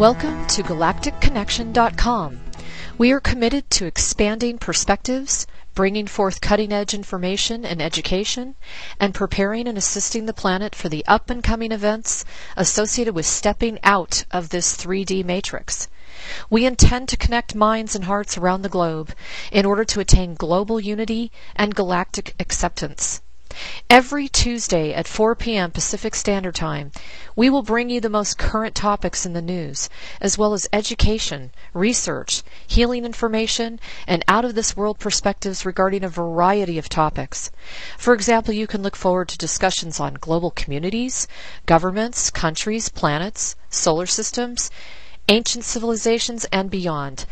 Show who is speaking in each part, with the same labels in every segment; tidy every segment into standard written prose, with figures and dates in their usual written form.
Speaker 1: Welcome to GalacticConnection.com. We are committed to expanding perspectives, bringing forth cutting-edge information and education, and preparing and assisting the planet for the up-and-coming events associated with stepping out of this 3D matrix. We intend to connect minds and hearts around the globe in order to attain global unity and galactic acceptance. Every Tuesday at 4 p.m. Pacific Standard Time, we will bring you the most current topics in the news, as well as education, research, healing information, and out-of-this-world perspectives regarding a variety of topics. For example, you can look forward to discussions on global communities, governments, countries, planets, solar systems, ancient civilizations, and beyond,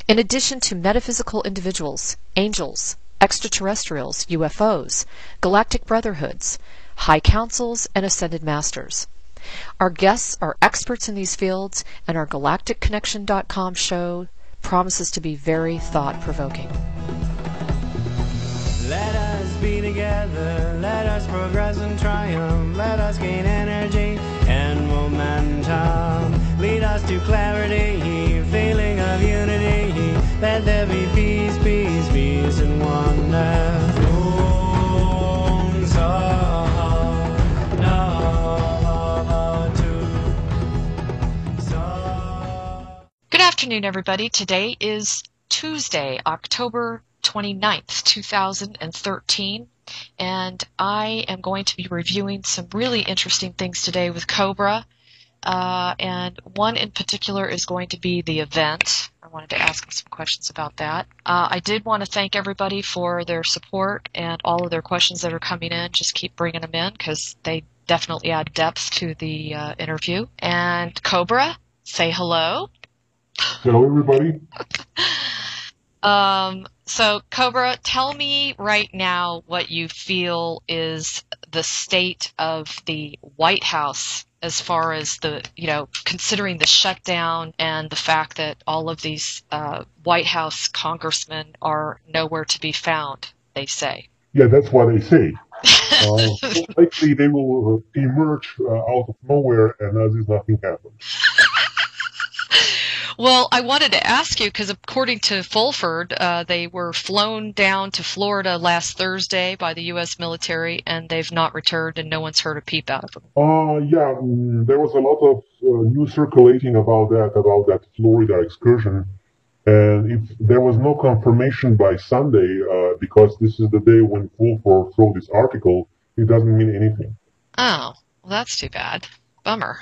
Speaker 1: in addition to metaphysical individuals, angels, extraterrestrials, UFOs, galactic brotherhoods, high councils, and ascended masters. Our guests are experts in these fields, and our GalacticConnection.com show promises to be very thought-provoking.
Speaker 2: Let us be together, let us progress and triumph, let us gain energy and momentum. Lead us to clarity, feeling of unity, let there be peace, peace, peace and wonder.
Speaker 1: Good afternoon, everybody. Today is Tuesday, October 29th, 2013, and I am going to be reviewing some really interesting things today with Cobra, and one in particular is going to be the event. I wanted to ask him some questions about that. I did want to thank everybody for their support and all of their questions that are coming in. Just keep bringing them in because they definitely add depth to the interview. And Cobra, say hello.
Speaker 3: Hello, everybody.
Speaker 1: So, Cobra, tell me right now what you feel is the state of the White House as far as the, considering the shutdown and the fact that all of these White House congressmen are nowhere to be found, they say.
Speaker 3: Yeah, that's what they say. Likely they will emerge out of nowhere and as if nothing happened.
Speaker 1: Well, I wanted to ask you, because according to Fulford, they were flown down to Florida last Thursday by the U.S. military, and they've not returned, and no one's heard a peep out of them.
Speaker 3: There was a lot of news circulating about that Florida excursion, and there was no confirmation by Sunday, because this is the day when Fulford wrote this article, it doesn't mean anything.
Speaker 1: Oh, well, that's too bad. Bummer.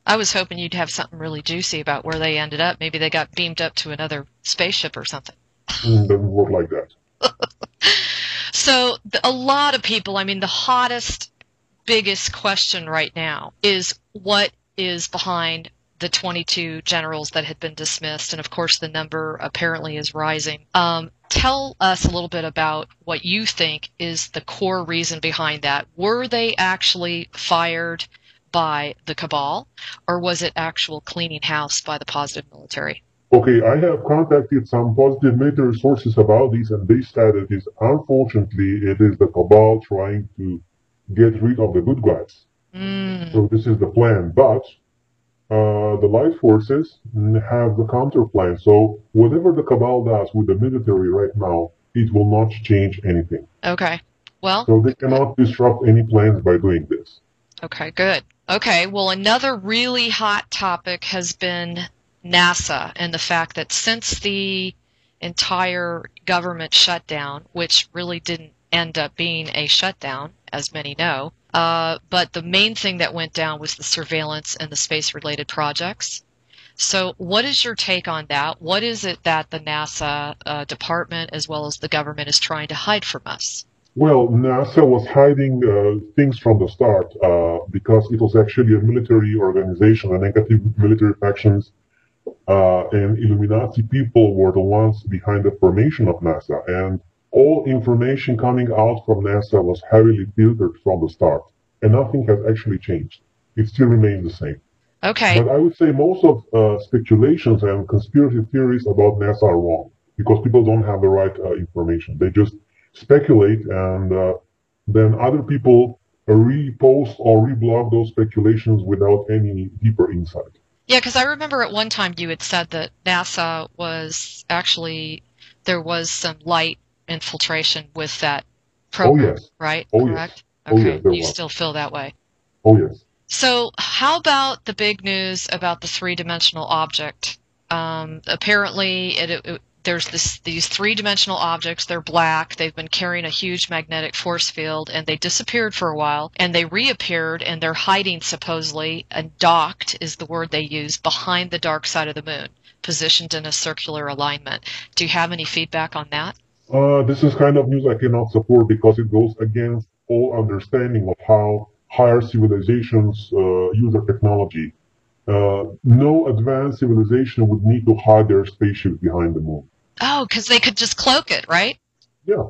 Speaker 1: I was hoping you'd have something really juicy about where they ended up. Maybe they got beamed up to another spaceship or something.
Speaker 3: Doesn't work like that.
Speaker 1: So a lot of people, the hottest, biggest question right now is what is behind the 22 generals that had been dismissed. And, of course, the number apparently is rising. Tell us a little bit about what you think is the core reason behind that. Were they actually fired by the cabal, or was it actual cleaning house by the positive military?
Speaker 3: Okay, I have contacted some positive military sources about this, and they said unfortunately, it is the cabal trying to get rid of the good guys. So this is the plan, but the light forces have the counter plan. So whatever the cabal does with the military right now, it will not change anything.
Speaker 1: Okay, well.
Speaker 3: So they cannot disrupt any plans by doing this.
Speaker 1: Okay, good. Okay, well, another really hot topic has been NASA and the fact that since the entire government shutdown, which really didn't end up being a shutdown, as many know, but the main thing that went down was the surveillance and the space-related projects. So what is your take on that? What is it that the NASA department as well as the government is trying to hide from us?
Speaker 3: Well, NASA was hiding things from the start because it was actually a military organization, and negative military factions and Illuminati people were the ones behind the formation of NASA. And all information coming out from NASA was heavily filtered from the start, and nothing has actually changed. It still remains the same.
Speaker 1: Okay.
Speaker 3: But I would say most of speculations and conspiracy theories about NASA are wrong because people don't have the right information. They just speculate, and then other people repost or reblog those speculations without any deeper insight.
Speaker 1: Yeah, because I remember at one time you had said that NASA was actually, there was some light infiltration with that program,
Speaker 3: yes.
Speaker 1: right?
Speaker 3: Oh,
Speaker 1: Correct?
Speaker 3: yes. Oh,
Speaker 1: Okay,
Speaker 3: yes, there
Speaker 1: you
Speaker 3: was.
Speaker 1: still feel that way.
Speaker 3: Oh, yes.
Speaker 1: So how about the big news about the three-dimensional object? Apparently, there's these three-dimensional objects. They're black. They've been carrying a huge magnetic force field, and they disappeared for a while, and they reappeared, and they're hiding supposedly, and docked is the word they use, behind the dark side of the moon, positioned in a circular alignment. Do you have any feedback on that?
Speaker 3: This is kind of news I cannot support because it goes against all understanding of how higher civilizations use their technology. No advanced civilization would need to hide their spaceship behind the moon.
Speaker 1: Oh, because they could just cloak it, right?
Speaker 3: Yeah,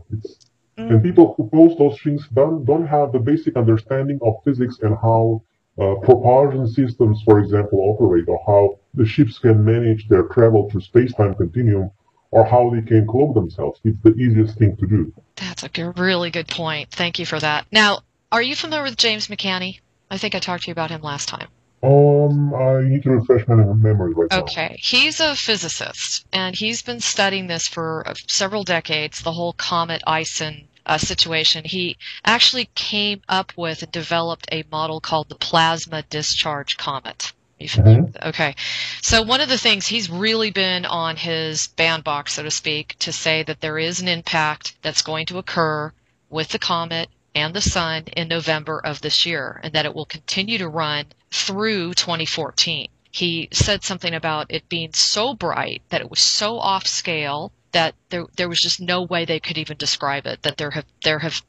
Speaker 3: and people who post those things don't have the basic understanding of physics and how propulsion systems, for example, operate, or how the ships can manage their travel through space-time continuum, or how they can cloak themselves. It's the easiest thing to do.
Speaker 1: That's a really good point. Thank you for that. Now, are you familiar with James McCanney? I think I talked to you about him last time.
Speaker 3: I need to refresh my memory right now.
Speaker 1: Okay. He's a physicist, and he's been studying this for several decades, the whole comet Ison situation. He actually came up with and developed a model called the plasma discharge comet. Okay. So one of the things he's really been on his bandbox, so to speak, to say that there is an impact that's going to occur with the comet and the sun in November of this year, and that it will continue to run through 2014. He said something about it being so bright, that it was so off scale, that there was just no way they could even describe it, that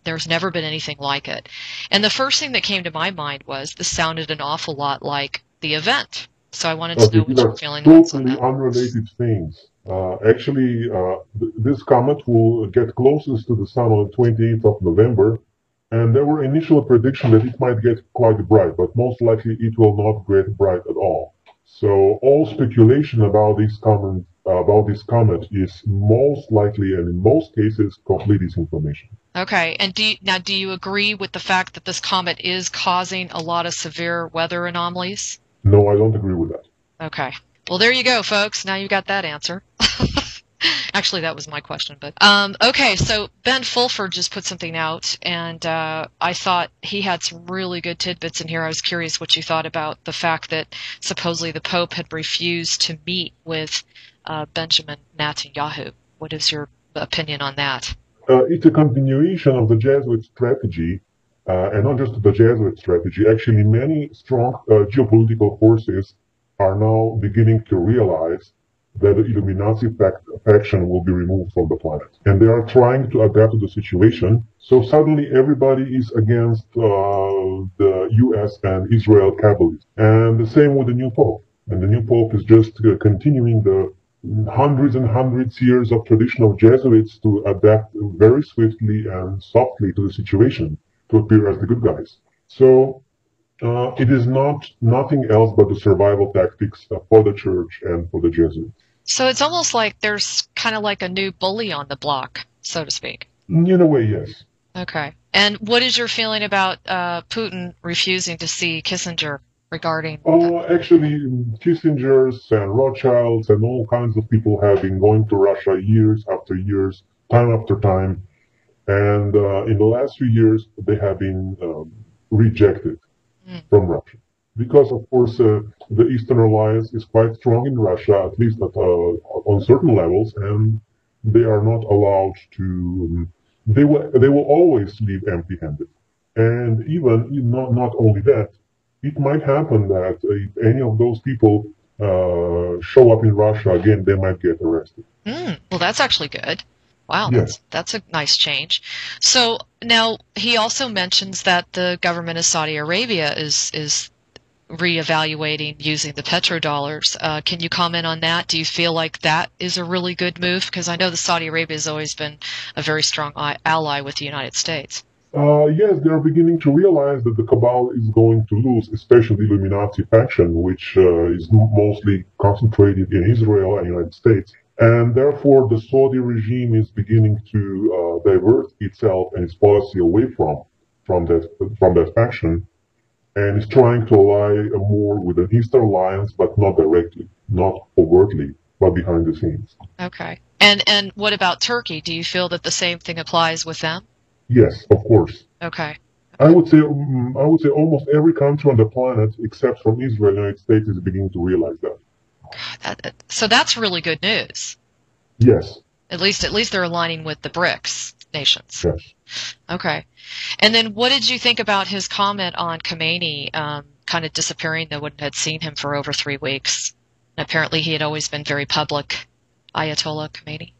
Speaker 1: there's never been anything like it. And the first thing that came to my mind was this sounded an awful lot like the event. So I wanted to know what your feeling was on that.
Speaker 3: Totally unrelated things. Actually, this comet will get closest to the sun on the 28th of November, and there were initial predictions that it might get quite bright, but most likely it will not get bright at all. So all speculation about this comet is most likely, and in most cases, complete disinformation.
Speaker 1: Okay, and do you agree with the fact that this comet is causing a lot of severe weather anomalies?
Speaker 3: No, I don't agree with that.
Speaker 1: Okay. Well, there you go, folks. Now you got that answer. Actually, that was my question. But okay, so Ben Fulford just put something out, and I thought he had some really good tidbits in here. I was curious what you thought about the fact that supposedly the Pope had refused to meet with Benjamin Netanyahu. What is your opinion on that?
Speaker 3: It's a continuation of the Jesuit strategy, and not just the Jesuit strategy. Actually, many strong geopolitical forces are now beginning to realize that the Illuminati faction will be removed from the planet. And they are trying to adapt to the situation. So suddenly everybody is against the US and Israel Kabbalists. And the same with the new Pope. And the new Pope is just continuing the hundreds and hundreds years of tradition of Jesuits to adapt very swiftly and softly to the situation, to appear as the good guys. So it is nothing else but the survival tactics for the church and for the Jesuits.
Speaker 1: So it's almost like there's kind of like a new bully on the block, so to speak.
Speaker 3: In a way, yes.
Speaker 1: Okay. And what is your feeling about Putin refusing to see Kissinger regarding
Speaker 3: Actually, Kissingers and Rothschilds and all kinds of people have been going to Russia years after years, time after time. And in the last few years, they have been rejected from Russia. Because, of course, the Eastern Alliance is quite strong in Russia, at least on certain levels, and they are not allowed to. They will always leave empty-handed. And even not only that, it might happen that if any of those people show up in Russia again, they might get arrested.
Speaker 1: Well, that's actually good. Wow,
Speaker 3: yes.
Speaker 1: That's a nice change. So now he also mentions that the government of Saudi Arabia is reevaluating using the petrodollars. Can you comment on that? Do you feel like that is a really good move? Because I know that Saudi Arabia has always been a very strong ally with the United States.
Speaker 3: Yes, they're beginning to realize that the cabal is going to lose, especially the Illuminati faction, which is mostly concentrated in Israel and the United States. And therefore, the Saudi regime is beginning to divert itself and its policy away from that faction. and is trying to ally more with an Eastern alliance, but not directly, not overtly, but behind the scenes.
Speaker 1: Okay. And what about Turkey? Do you feel that the same thing applies with them?
Speaker 3: Yes, of course.
Speaker 1: Okay.
Speaker 3: I would say almost every country on the planet, except from Israel and the United States, is beginning to realize that.
Speaker 1: So that's really good news.
Speaker 3: Yes.
Speaker 1: At least they're aligning with the BRICS nations.
Speaker 3: Yes.
Speaker 1: Okay. And then what did you think about his comment on Khomeini kind of disappearing? No one had seen him for over 3 weeks. And apparently he had always been very public, Ayatollah Khomeini.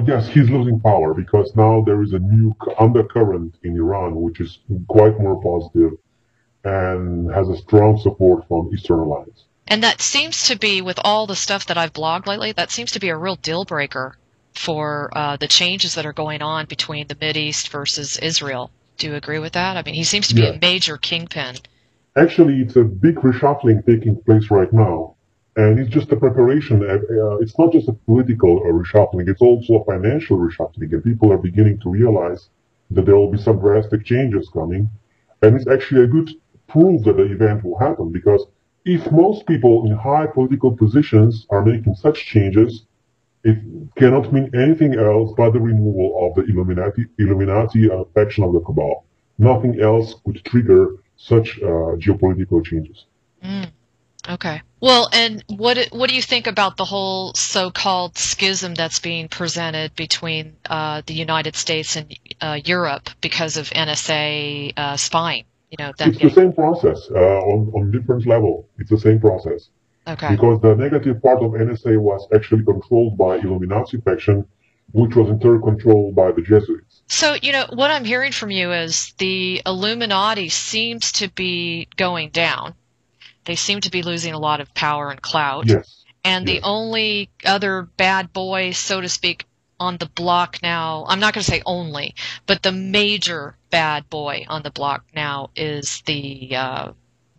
Speaker 3: Yes, he's losing power because now there is a new undercurrent in Iran, which is quite more positive and has a strong support from Eastern allies.
Speaker 1: And that seems to be, with all the stuff that I've blogged lately, that seems to be a real deal breaker for the changes that are going on between the Mideast versus Israel. Do you agree with that? I mean, he seems to be a major kingpin.
Speaker 3: Actually, it's a big reshuffling taking place right now. And it's just a preparation. It's not just a political reshuffling, it's also a financial reshuffling. And people are beginning to realize that there will be some drastic changes coming. And it's actually a good proof that the event will happen. Because if most people in high political positions are making such changes, it cannot mean anything else but the removal of the Illuminati faction of the cabal. Nothing else could trigger such geopolitical changes.
Speaker 1: Okay. Well, and what do you think about the whole so-called schism that's being presented between the United States and Europe because of NSA spying? You know,
Speaker 3: it's the same process on different level. It's the same process.
Speaker 1: Okay.
Speaker 3: Because the negative part of NSA was actually controlled by Illuminati faction, which was in turn controlled by the Jesuits.
Speaker 1: So, you know, what I'm hearing from you is the Illuminati seems to be going down. They seem to be losing a lot of power and clout.
Speaker 3: Yes.
Speaker 1: And the only other bad boy, so to speak, on the block now, I'm not going to say only, but the major bad boy on the block now is the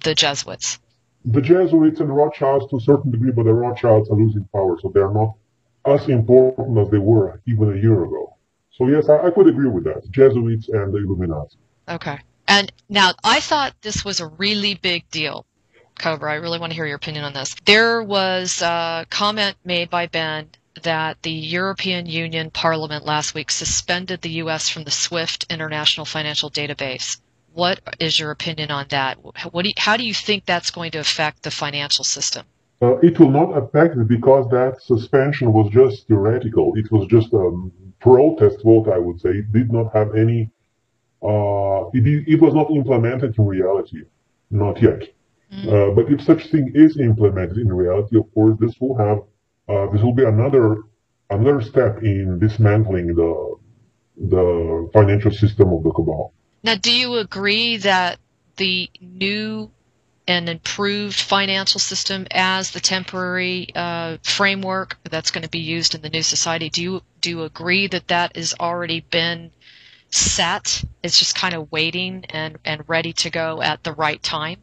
Speaker 1: Jesuits.
Speaker 3: The Jesuits and Rothschilds to a certain degree, but the Rothschilds are losing power, so they're not as important as they were even a year ago. So yes, I could agree with that. Jesuits and the Illuminati.
Speaker 1: Okay. And now, I thought this was a really big deal. Cobra, I really want to hear your opinion on this. There was a comment made by Ben that the European Union Parliament last week suspended the U.S. from the SWIFT International Financial Database. What is your opinion on that? How do you think that's going to affect the financial system?
Speaker 3: It will not affect it because that suspension was just theoretical. It was just a protest vote, I would say. It did not have any, it was not implemented in reality. Not yet. But if such thing is implemented in reality, of course, this will be another step in dismantling the financial system of the cabal.
Speaker 1: Now, do you agree that the new and improved financial system as the temporary framework that's going to be used in the new society, do you agree that that has already been set? It's just kind of waiting and ready to go at the right time?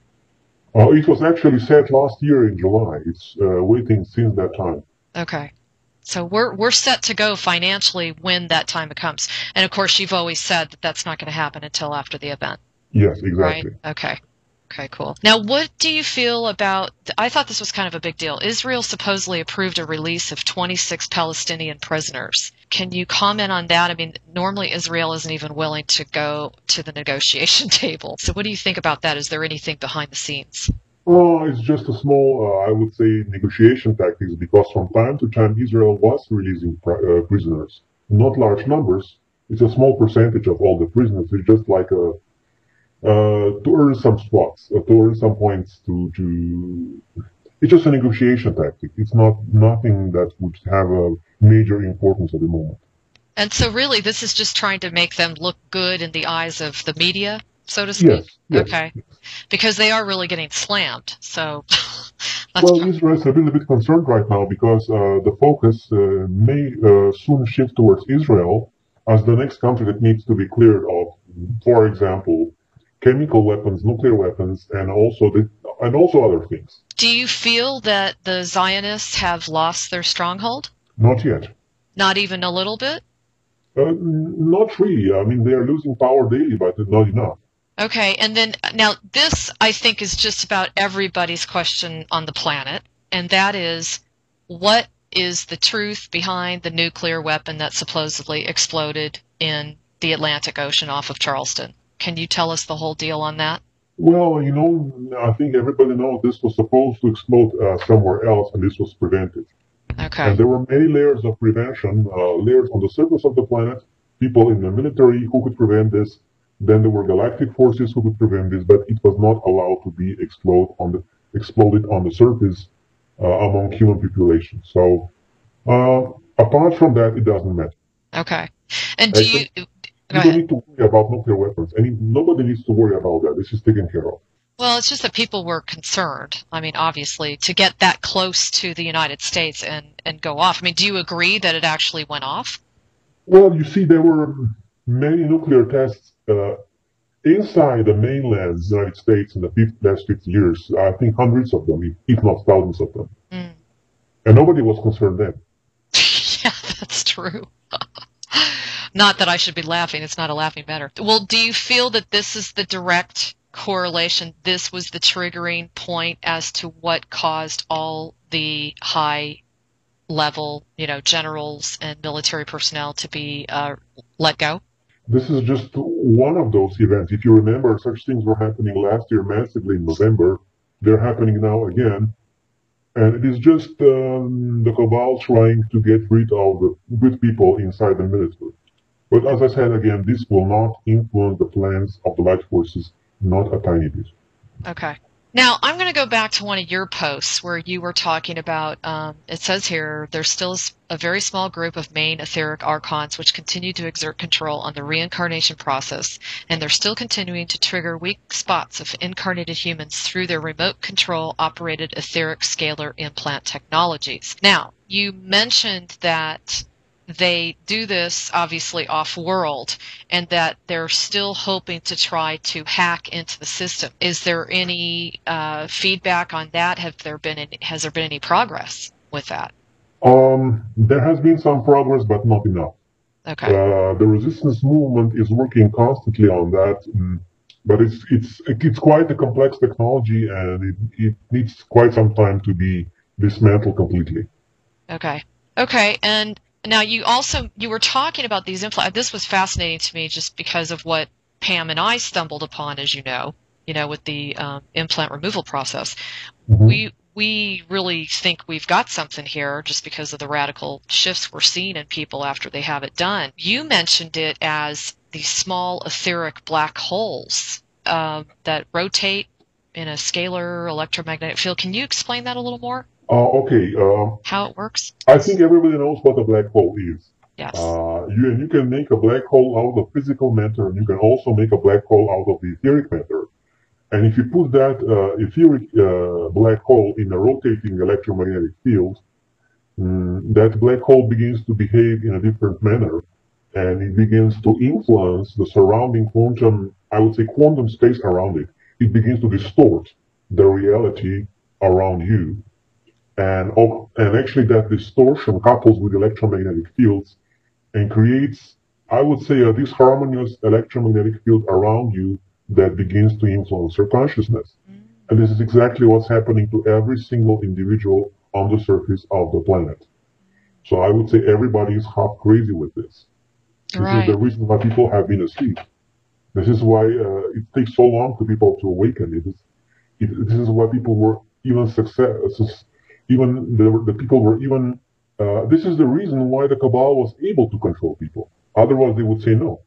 Speaker 3: It was actually set last year in July. It's waiting since that time.
Speaker 1: Okay. So we're set to go financially when that time comes. And of course, you've always said that that's not going to happen until after the event.
Speaker 3: Yes, exactly.
Speaker 1: Right? Okay. Okay, cool. Now, what do you feel about, I thought this was kind of a big deal. Israel supposedly approved a release of 26 Palestinian prisoners. Can you comment on that? I mean, normally Israel isn't even willing to go to the negotiation table. So what do you think about that? Is there anything behind the scenes?
Speaker 3: It's just a small, I would say, negotiation tactics because from time to time Israel was releasing prisoners. Not large numbers. It's a small percentage of all the prisoners. It's just like to earn some spots, to earn some points. It's just a negotiation tactic. It's nothing that would have a major importance at the moment.
Speaker 1: And so really this is just trying to make them look good in the eyes of the media, so to speak?
Speaker 3: Yes,
Speaker 1: okay. Yes. Because they are really getting slammed. So
Speaker 3: well, Israel is a little bit concerned right now because the focus may soon shift towards Israel as the next country that needs to be cleared of, for example, chemical weapons, nuclear weapons, and also other things.
Speaker 1: Do you feel that the Zionists have lost their stronghold?
Speaker 3: Not yet.
Speaker 1: Not even a little bit?
Speaker 3: Not really. I mean, they are losing power daily, but not enough.
Speaker 1: Okay, and then now this, I think, is just about everybody's question on the planet, and that is, what is the truth behind the nuclear weapon that supposedly exploded in the Atlantic Ocean off of Charleston? Can you tell us the whole deal on that?
Speaker 3: Well, I think everybody knows this was supposed to explode somewhere else, and this was prevented.
Speaker 1: Okay.
Speaker 3: And there were many layers of prevention, layers on the surface of the planet, people in the military who could prevent this. Then there were galactic forces who could prevent this, but it was not allowed to be exploded on the surface among human population. So apart from that, it doesn't matter.
Speaker 1: Okay. And do you...
Speaker 3: You don't need to worry about nuclear weapons. Nobody needs to worry about that. This is taken care of.
Speaker 1: Well, it's just that people were concerned. I mean, obviously, to get that close to the United States and go off. I mean, do you agree that it actually went off?
Speaker 3: Well, you see, there were many nuclear tests inside the mainland United States in the last 50 years. I think hundreds of them, if not thousands of them. Mm. And nobody was concerned then.
Speaker 1: Yeah, that's true. Not that I should be laughing. It's not a laughing matter. Well, do you feel that this is the direct correlation? This was the triggering point as to what caused all the high-level, generals and military personnel to be let go?
Speaker 3: This is just one of those events. If you remember, such things were happening last year massively in November. They're happening now again. And it is just the cabal trying to get rid of the good people inside the military. But as I said again, this will not influence the plans of the light forces, not a tiny bit.
Speaker 1: Okay. Now, I'm going to go back to one of your posts where you were talking about, it says here, there's still a very small group of main etheric archons which continue to exert control on the reincarnation process, and they're still continuing to trigger weak spots of incarnated humans through their remote control operated etheric scalar implant technologies. Now, you mentioned that they do this obviously off-world and that they're still hoping to try to hack into the system. Is there any feedback on that? Has there been any progress with that?
Speaker 3: There has been some progress, but not enough.
Speaker 1: Okay.
Speaker 3: The resistance movement is working constantly on that, but it's quite a complex technology, and it needs quite some time to be dismantled completely.
Speaker 1: Okay. Okay, and now you were talking about these implants. This was fascinating to me just because of what Pam and I stumbled upon, as you know, with the implant removal process. Mm-hmm. We really think we've got something here just because of the radical shifts we're seeing in people after they have it done. You mentioned it as these small etheric black holes that rotate in a scalar electromagnetic field. Can you explain that a little more?
Speaker 3: Okay.
Speaker 1: How it works?
Speaker 3: I think everybody knows what a black hole is.
Speaker 1: Yes.
Speaker 3: You can make a black hole out of physical matter, and you can also make a black hole out of the etheric matter. And if you put that etheric black hole in a rotating electromagnetic field, that black hole begins to behave in a different manner, and it begins to influence the surrounding quantum space around it. It begins to distort the reality around you. And actually that distortion couples with electromagnetic fields and creates, I would say, a disharmonious electromagnetic field around you that begins to influence your consciousness. And this is exactly what's happening to every single individual on the surface of the planet. So I would say everybody is half crazy with this. This is the reason why people have been asleep. This is why it takes so long for people to awaken. This is why people were even this is the reason why the cabal was able to control people. Otherwise, they would say no.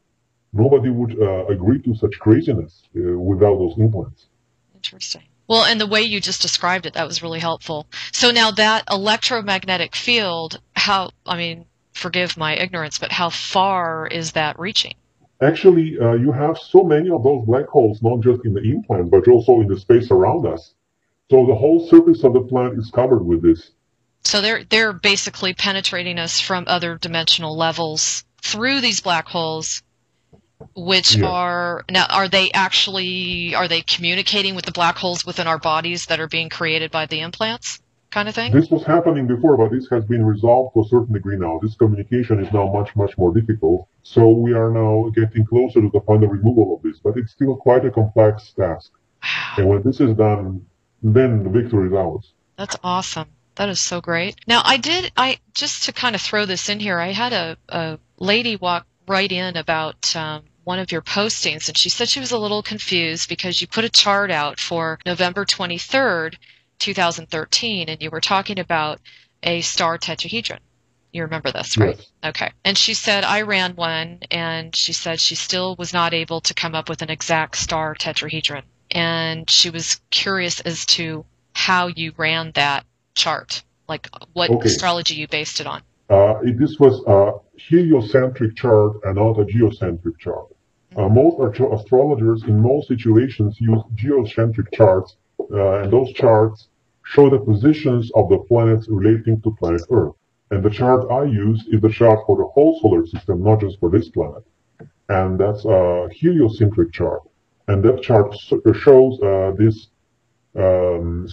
Speaker 3: Nobody would agree to such craziness without those implants.
Speaker 1: Interesting. Well, and the way you just described it, that was really helpful. So now that electromagnetic field, forgive my ignorance, but how far is that reaching?
Speaker 3: Actually, you have so many of those black holes, not just in the implant, but also in the space around us. So the whole surface of the planet is covered with this.
Speaker 1: So they're basically penetrating us from other dimensional levels through these black holes, which are they communicating with the black holes within our bodies that are being created by the implants? kind of thing?
Speaker 3: This was happening before, but this has been resolved to a certain degree now. This communication is now much, much more difficult. So we are now getting closer to the final removal of this, but it's still quite a complex task.
Speaker 1: Wow.
Speaker 3: And when this is done, then the victory is ours.
Speaker 1: That's awesome. That is so great. Now, just to kind of throw this in here, I had a lady walk right in about one of your postings, and she said she was a little confused because you put a chart out for November 23rd, 2013, and you were talking about a star tetrahedron. You remember this, right?
Speaker 3: Yes.
Speaker 1: Okay. And she said, I ran one, and she said she still was not able to come up with an exact star tetrahedron. And she was curious as to how you ran that chart, like what astrology you based it on.
Speaker 3: This was a heliocentric chart and not a geocentric chart. Most astrologers in most situations use geocentric charts, and those charts show the positions of the planets relating to planet Earth. And the chart I used is the chart for the whole solar system, not just for this planet. And that's a heliocentric chart. And that chart shows this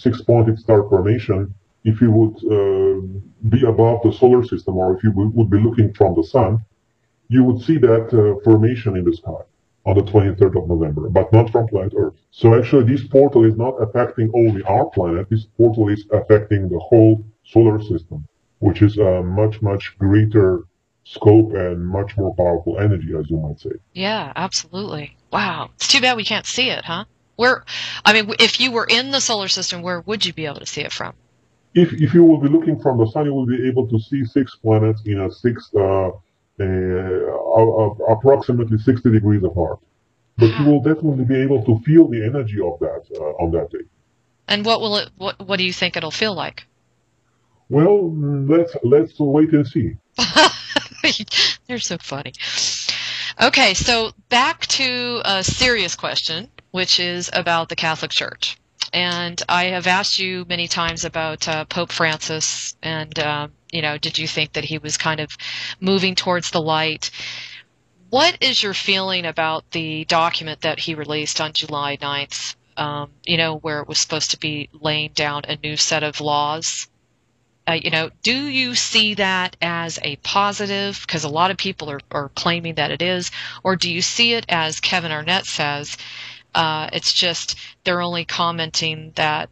Speaker 3: six-pointed star formation. If you would be above the solar system, or if you would be looking from the sun, you would see that formation in the sky on the 23rd of November, but not from planet Earth. So actually, this portal is not affecting only our planet. This portal is affecting the whole solar system, which is a much, much greater scope and much more powerful energy, as you might say.
Speaker 1: Yeah, absolutely. Wow. It's too bad we can't see it, huh? If you were in the solar system, where would you be able to see it from?
Speaker 3: If you will be looking from the sun, you will be able to see 6 planets in approximately 60 degrees apart. But you will definitely be able to feel the energy of that on that day.
Speaker 1: And what do you think it'll feel like?
Speaker 3: Well, let's wait and see.
Speaker 1: You're so funny. Okay, so back to a serious question, which is about the Catholic Church. And I have asked you many times about Pope Francis, and did you think that he was kind of moving towards the light? What is your feeling about the document that he released on July 9th, where it was supposed to be laying down a new set of laws? Do you see that as a positive? Because a lot of people are claiming that it is. Or do you see it, as Kevin Arnett says, it's just they're only commenting that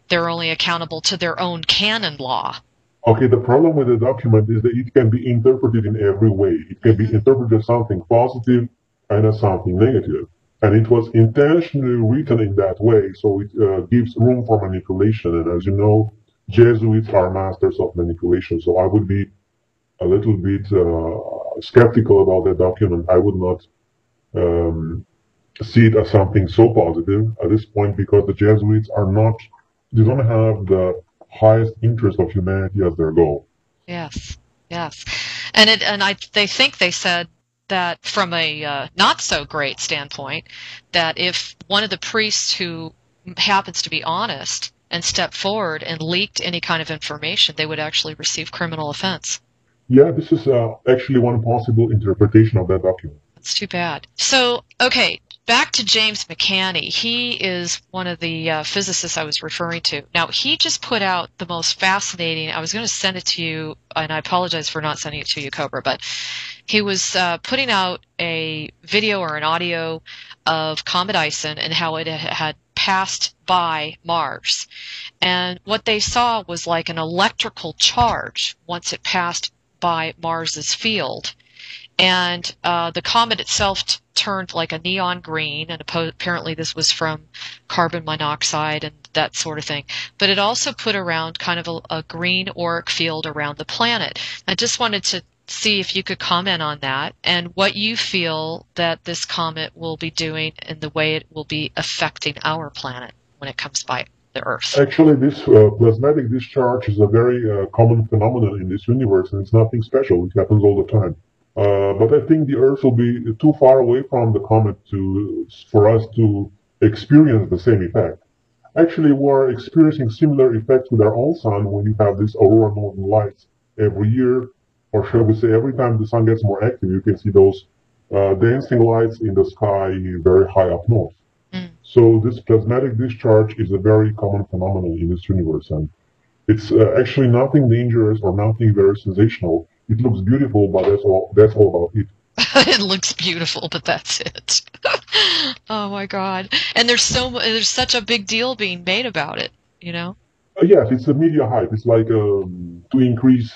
Speaker 1: they're only accountable to their own canon law?
Speaker 3: Okay, the problem with the document is that it can be interpreted in every way. It can be interpreted as something positive and as something negative. And it was intentionally written in that way, so it gives room for manipulation. And as you know, Jesuits are masters of manipulation, so I would be a little bit skeptical about that document. I would not see it as something so positive at this point, because the Jesuits they don't have the highest interest of humanity as their goal.
Speaker 1: Yes, yes. They think they said that from a not so great standpoint, that if one of the priests who happens to be honest and stepped forward and leaked any kind of information, they would actually receive criminal offense.
Speaker 3: Yeah, this is actually one possible interpretation of that document.
Speaker 1: That's too bad. So, okay, back to James McCanney. He is one of the physicists I was referring to. Now, he just put out the most fascinating, I was going to send it to you, and I apologize for not sending it to you, Cobra, but he was putting out a video or an audio of Comet Ison and how it had passed by Mars. And what they saw was like an electrical charge once it passed by Mars's field. And the comet itself turned like a neon green, and apparently this was from carbon monoxide and that sort of thing. But it also put around kind of a green auric field around the planet. I just wanted to see if you could comment on that and what you feel that this comet will be doing and the way it will be affecting our planet when it comes by the Earth.
Speaker 3: Actually, this plasmatic discharge is a very common phenomenon in this universe, and it's nothing special. It happens all the time. But I think the Earth will be too far away from the comet for us to experience the same effect. Actually, we're experiencing similar effects with our own sun when you have these aurora northern lights every year, or shall we say every time the sun gets more active, you can see those dancing lights in the sky very high up north. So this plasmatic discharge is a very common phenomenon in this universe, and It's actually nothing dangerous or nothing very sensational. It looks beautiful, but that's all about it.
Speaker 1: It looks beautiful, but that's it. Oh my God! And there's such a big deal being made about it, you know?
Speaker 3: Yes, it's a media hype. It's like to increase,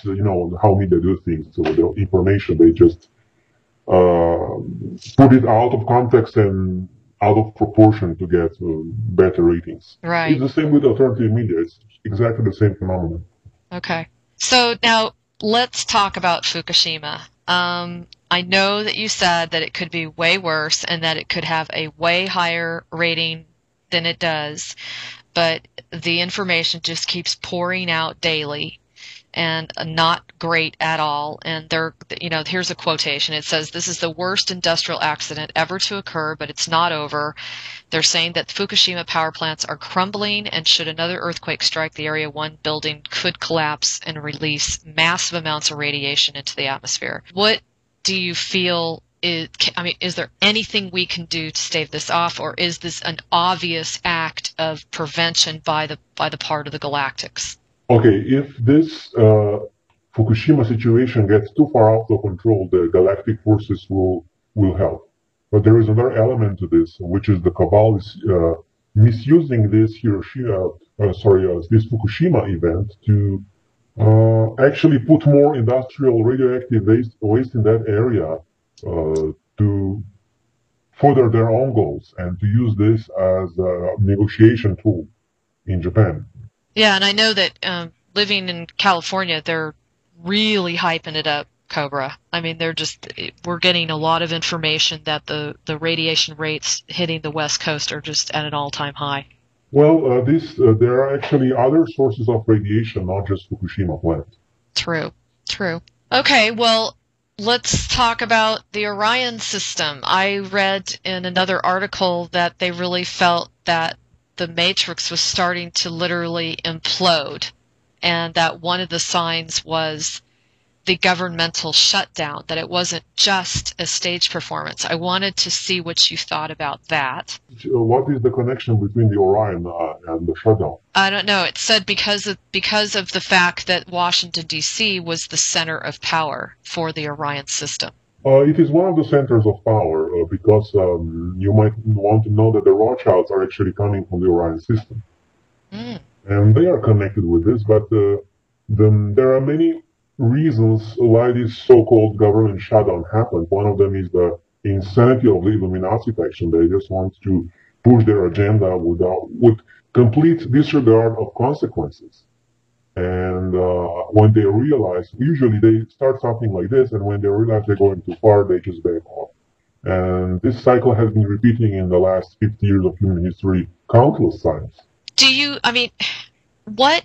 Speaker 3: how media do things. So the information, they just put it out of context and out of proportion to get better ratings.
Speaker 1: Right.
Speaker 3: It's the same with alternative media. It's exactly the same phenomenon.
Speaker 1: Okay. So now let's talk about Fukushima. I know that you said that it could be way worse and that it could have a way higher rating than it does, but the information just keeps pouring out daily and not great at all. And here's a quotation. It says, "This is the worst industrial accident ever to occur, but it's not over." They're saying that Fukushima power plants are crumbling, and should another earthquake strike the area, one building could collapse and release massive amounts of radiation into the atmosphere. What do you feel is there anything we can do to stave this off, or is this an obvious act of prevention by the part of the galactics?
Speaker 3: Okay, if this Fukushima situation gets too far out of control, the galactic forces will help. But there is another element to this, which is the Cabal is misusing this this Fukushima event to actually put more industrial radioactive waste in that area to further their own goals and to use this as a negotiation tool in Japan.
Speaker 1: Yeah, and I know that living in California, they're really hyping it up, Cobra. I mean, we're getting a lot of information that the radiation rates hitting the West Coast are just at an all-time high.
Speaker 3: Well, there are actually other sources of radiation, not just Fukushima plant.
Speaker 1: True. Okay, well, let's talk about the Orion system. I read in another article that they really felt that the matrix was starting to literally implode, and that one of the signs was the governmental shutdown, that it wasn't just a stage performance. I wanted to see what you thought about that.
Speaker 3: What is the connection between the Orion and the shutdown?
Speaker 1: I don't know. It said because of the fact that Washington, D.C. was the center of power for the Orion system.
Speaker 3: It is one of the centers of power because you might want to know that the Rothschilds are actually coming from the Orion system. And they are connected with this, but there are many reasons why this so-called government shutdown happened. One of them is the insanity of the Illuminati faction. They just want to push their agenda with complete disregard of consequences. And when they realize, usually they start something like this, and when they realize they're going too far, they just back off. And this cycle has been repeating in the last 50 years of human history countless times.
Speaker 1: What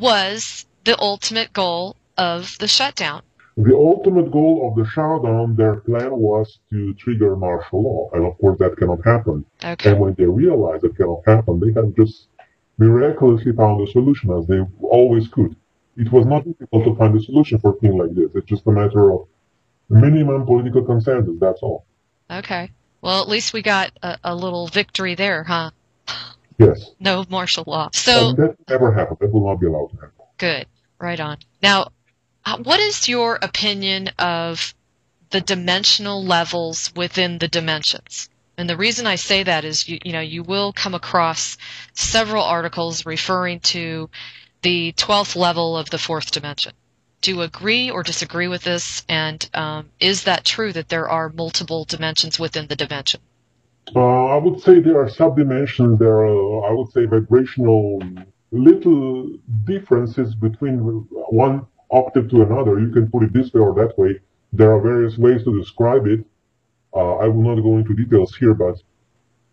Speaker 1: was the ultimate goal of the shutdown?
Speaker 3: The ultimate goal of the shutdown, their plan was to trigger martial law, and of course that cannot happen.
Speaker 1: Okay.
Speaker 3: And when they realized it cannot happen, they have just miraculously found a solution, as they always could. It was not difficult to find a solution for things like this. It's just a matter of minimum political consensus, that's all.
Speaker 1: Okay. Well, at least we got a little victory there, huh?
Speaker 3: Yes.
Speaker 1: No martial law. So
Speaker 3: and that never happened. That will not be allowed to happen.
Speaker 1: Good. Right on. Now, what is your opinion of the dimensional levels within the dimensions? And the reason I say that is, you will come across several articles referring to the 12th level of the fourth dimension. Do you agree or disagree with this? And is that true that there are multiple dimensions within the dimension?
Speaker 3: I would say there are subdimensions. There are, I would say, vibrational little differences between one octave to another. You can put it this way or that way. There are various ways to describe it. I will not go into details here, but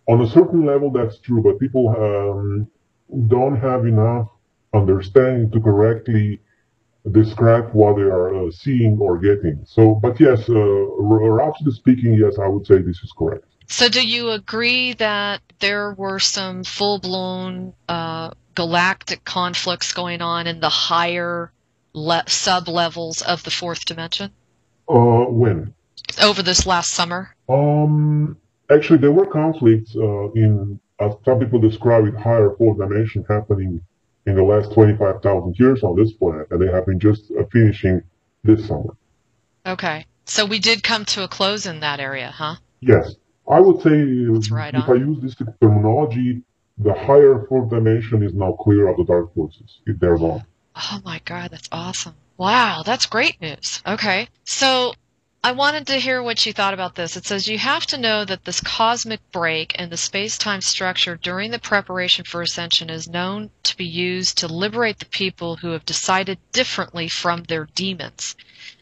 Speaker 3: on a certain level that's true, but people don't have enough understanding to correctly describe what they are seeing or getting. So, but yes, roughly speaking, yes, I would say this is correct.
Speaker 1: So do you agree that there were some full-blown galactic conflicts going on in the higher sub-levels of the fourth dimension?
Speaker 3: When?
Speaker 1: Over this last summer?
Speaker 3: Actually, there were conflicts in, as some people describe it, higher fourth dimension happening in the last 25,000 years on this planet, and they have been just finishing this summer.
Speaker 1: Okay. So we did come to a close in that area, huh?
Speaker 3: Yes. I would say,
Speaker 1: That's right
Speaker 3: if
Speaker 1: on.
Speaker 3: I use this terminology, the higher fourth dimension is now clear of the dark forces. They're gone.
Speaker 1: Oh my God, that's awesome. Wow, that's great news. Okay. So I wanted to hear what you thought about this. It says, you have to know that this cosmic break in the space-time structure during the preparation for ascension is known to be used to liberate the people who have decided differently from their demons.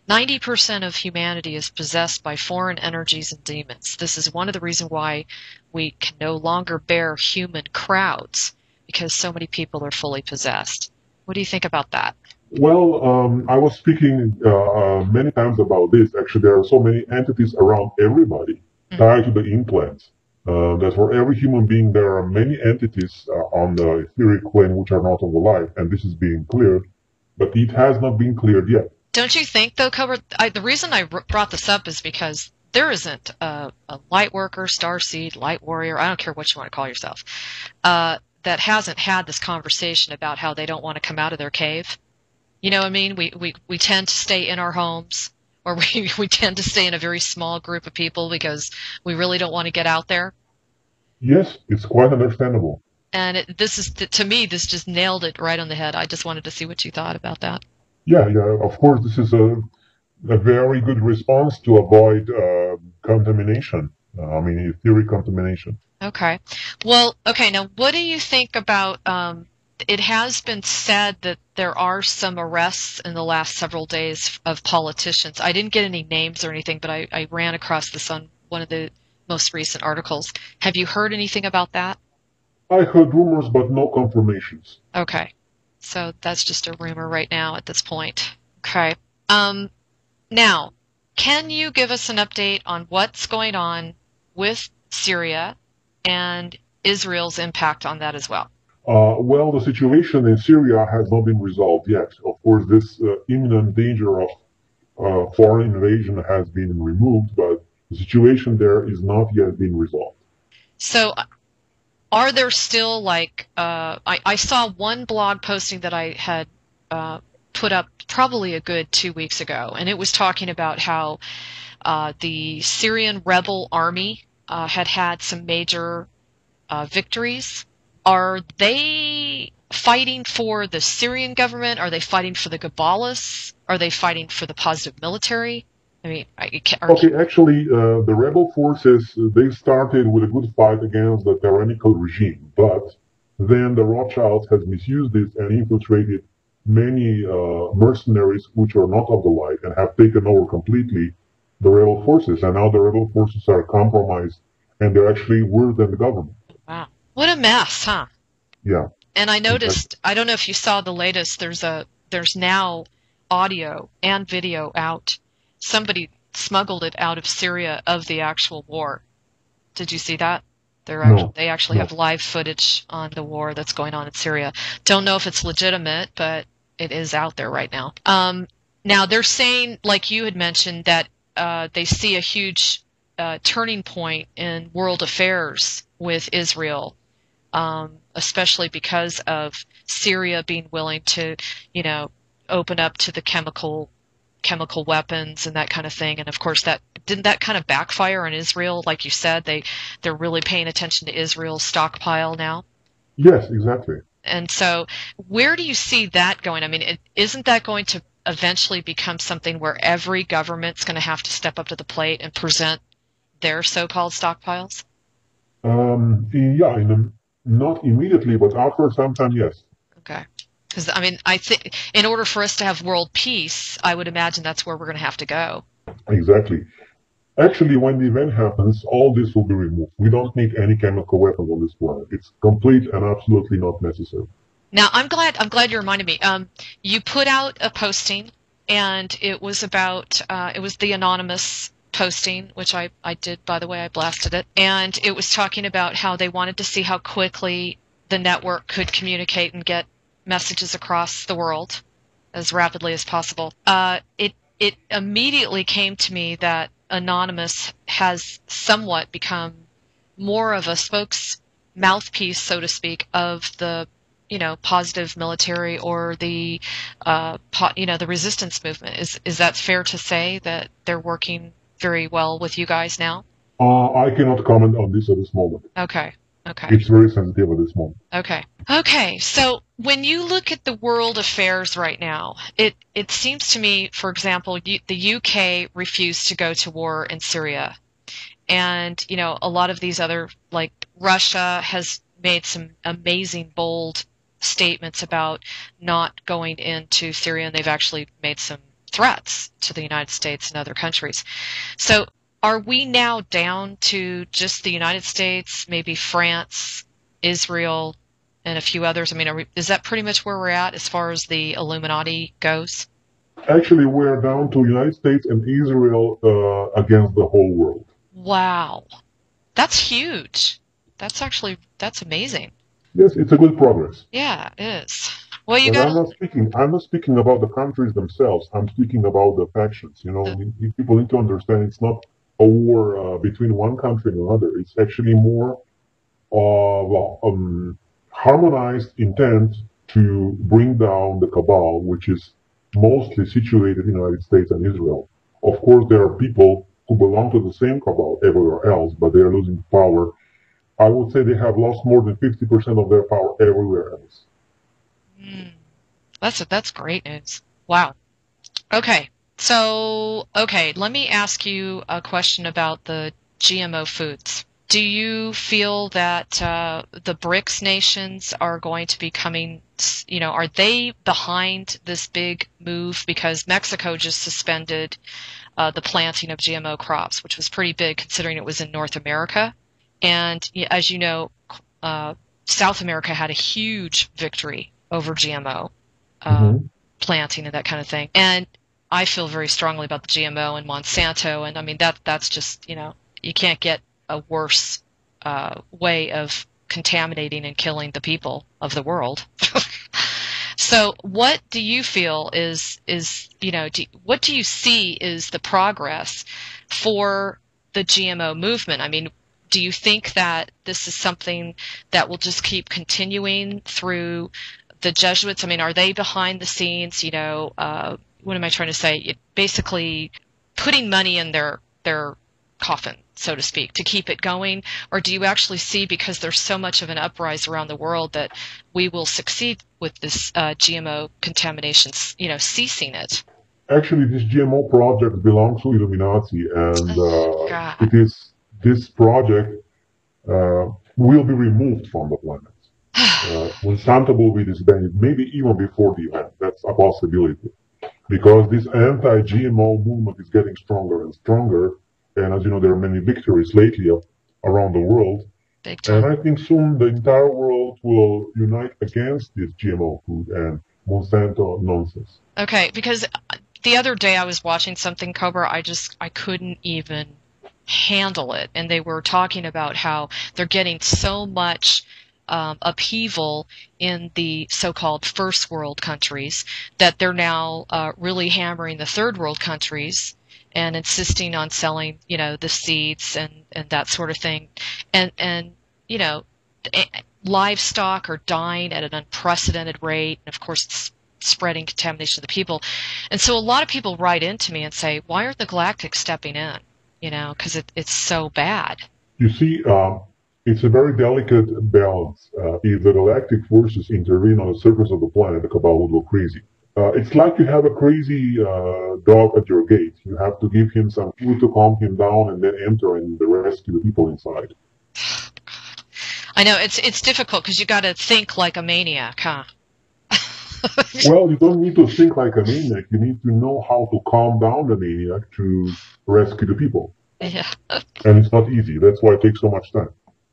Speaker 1: 90% of humanity is possessed by foreign energies and demons. This is one of the reasons why we can no longer bear human crowds, because so many people are fully possessed. What do you think about that?
Speaker 3: Well, I was speaking many times about this. Actually, there are so many entities around everybody tied to the implants. That for every human being, there are many entities on the etheric plane which are not alive, and this is being cleared, but it has not been cleared yet.
Speaker 1: Don't you think, though, Cobra, the reason I brought this up is because there isn't a light worker, starseed, light warrior, I don't care what you want to call yourself, that hasn't had this conversation about how they don't want to come out of their cave. You know what I mean? We tend to stay in our homes, or we tend to stay in a very small group of people because we really don't want to get out there.
Speaker 3: Yes, it's quite understandable.
Speaker 1: And this is, to me, this just nailed it right on the head. I just wanted to see what you thought about that.
Speaker 3: Yeah, of course, this is a very good response to avoid contamination. Etheric contamination.
Speaker 1: Okay. Well, okay, now what do you think about, it has been said that there are some arrests in the last several days of politicians. I didn't get any names or anything, but I ran across this on one of the most recent articles. Have you heard anything about that?
Speaker 3: I heard rumors, but no confirmations.
Speaker 1: Okay. So that's just a rumor right now at this point. Okay. Now, can you give us an update on what's going on with Syria and Israel's impact on that as well?
Speaker 3: Well, the situation in Syria has not been resolved yet. Of course, this imminent danger of foreign invasion has been removed, but the situation there is not yet being resolved.
Speaker 1: So, are there still, like, I saw one blog posting that I had put up probably a good 2 weeks ago, and it was talking about how the Syrian rebel army had some major victories. Are they fighting for the Syrian government? Are they fighting for the Kabbalists? Are they fighting for the positive military? I mean,
Speaker 3: actually, the rebel forces, they started with a good fight against the tyrannical regime, but then the Rothschilds has misused this and infiltrated many mercenaries which are not of the light and have taken over completely the rebel forces, and now the rebel forces are compromised, and they're actually worse than the government.
Speaker 1: Wow. What a mess, huh?
Speaker 3: Yeah.
Speaker 1: And I noticed, I don't know if you saw the latest, there's now audio and video out. Somebody smuggled it out of Syria of the actual war. Did you see that? They actually have live footage on the war that's going on in Syria. Don't know if it's legitimate, but it is out there right now. Now they're saying, like you had mentioned, that they see a huge turning point in world affairs with Israel, especially because of Syria being willing to, open up to the chemical weapons and that kind of thing. And of course, didn't that kind of backfire on Israel? Like you said, they're really paying attention to Israel's stockpile now.
Speaker 3: Yes, exactly.
Speaker 1: And so, where do you see that going? I mean, isn't that going to eventually become something where every government's going to have to step up to the plate and present their so-called stockpiles?
Speaker 3: Not immediately, but after some time, yes.
Speaker 1: Okay. Because, I mean, I think in order for us to have world peace, I would imagine that's where we're going to have to go.
Speaker 3: Exactly. Actually, when the event happens, all this will be removed. We don't need any chemical weapons on this planet. It's complete and absolutely not necessary.
Speaker 1: Now, I'm glad you reminded me. You put out a posting, and it was about, it was the anonymous posting, which I did, by the way, I blasted it. And it was talking about how they wanted to see how quickly the network could communicate and get messages across the world as rapidly as possible. It immediately came to me that Anonymous has somewhat become more of a mouthpiece, so to speak, of the positive military or the, the resistance movement. Is that fair to say that they're working very well with you guys now?
Speaker 3: I cannot comment on this at this moment.
Speaker 1: Okay. Okay.
Speaker 3: It's very sensitive at this moment.
Speaker 1: Okay. Okay. So when you look at the world affairs right now, it seems to me, for example, the UK refused to go to war in Syria. And, a lot of these other, like Russia has made some amazing, bold statements about not going into Syria, and they've actually made some threats to the United States and other countries. So are we now down to just the United States, maybe France, Israel, and a few others? I mean, is that pretty much where we're at as far as the Illuminati goes? Actually,
Speaker 3: we're down to United States and Israel against the whole world.
Speaker 1: Wow. That's huge. That's amazing.
Speaker 3: Yes, it's a good progress.
Speaker 1: Yeah, it is. Well,
Speaker 3: I'm not speaking about the countries themselves. I'm speaking about the factions. People need to understand it's not a war between one country and another. It's actually more harmonized intent to bring down the cabal, which is mostly situated in the United States and Israel. Of course, there are people who belong to the same cabal everywhere else, but they are losing power. I would say they have lost more than 50% of their power everywhere else.
Speaker 1: That's great news. Wow. Okay. So, let me ask you a question about the GMO foods. Do you feel that the BRICS nations are going to be coming, are they behind this big move? Because Mexico just suspended the planting of GMO crops, which was pretty big considering it was in North America. And as you know, South America had a huge victory over GMO planting and that kind of thing. And I feel very strongly about the GMO and Monsanto. And I mean, that's just, you can't get a worse way of contaminating and killing the people of the world. So what do you feel what do you see is the progress for the GMO movement? I mean, do you think that this is something that will just keep continuing through the Jesuits? I mean, are they behind the scenes, what am I trying to say? Basically putting money in their coffin, so to speak, to keep it going? Or do you actually see, because there's so much of an uprise around the world, that we will succeed with this GMO contamination, ceasing it?
Speaker 3: Actually, this GMO project belongs to Illuminati, and this project will be removed from the planet. Monsanto will be disbanded, maybe even before the event. That's a possibility. Because this anti-GMO movement is getting stronger and stronger. And as you know, there are many victories lately around the world.
Speaker 1: Big time.
Speaker 3: And I think soon the entire world will unite against this GMO food and Monsanto nonsense.
Speaker 1: Okay, because the other day I was watching something, Cobra, I couldn't even handle it. And they were talking about how they're getting so much upheaval in the so-called first world countries that they're now really hammering the third world countries and insisting on selling, the seeds and that sort of thing. And livestock are dying at an unprecedented rate. And of course, it's spreading contamination to the people. And so a lot of people write into me and say, why aren't the Galactics stepping in? Because it's so bad.
Speaker 3: You see, it's a very delicate balance. If the galactic forces intervene on the surface of the planet, the cabal will go crazy. It's like you have a crazy dog at your gate. You have to give him some food to calm him down and then enter and rescue the people inside.
Speaker 1: I know, it's difficult because you got to think like a maniac, huh?
Speaker 3: Well, you don't need to think like a maniac. You need to know how to calm down the maniac to rescue the people.
Speaker 1: Yeah.
Speaker 3: And it's not easy. That's why it takes so much time.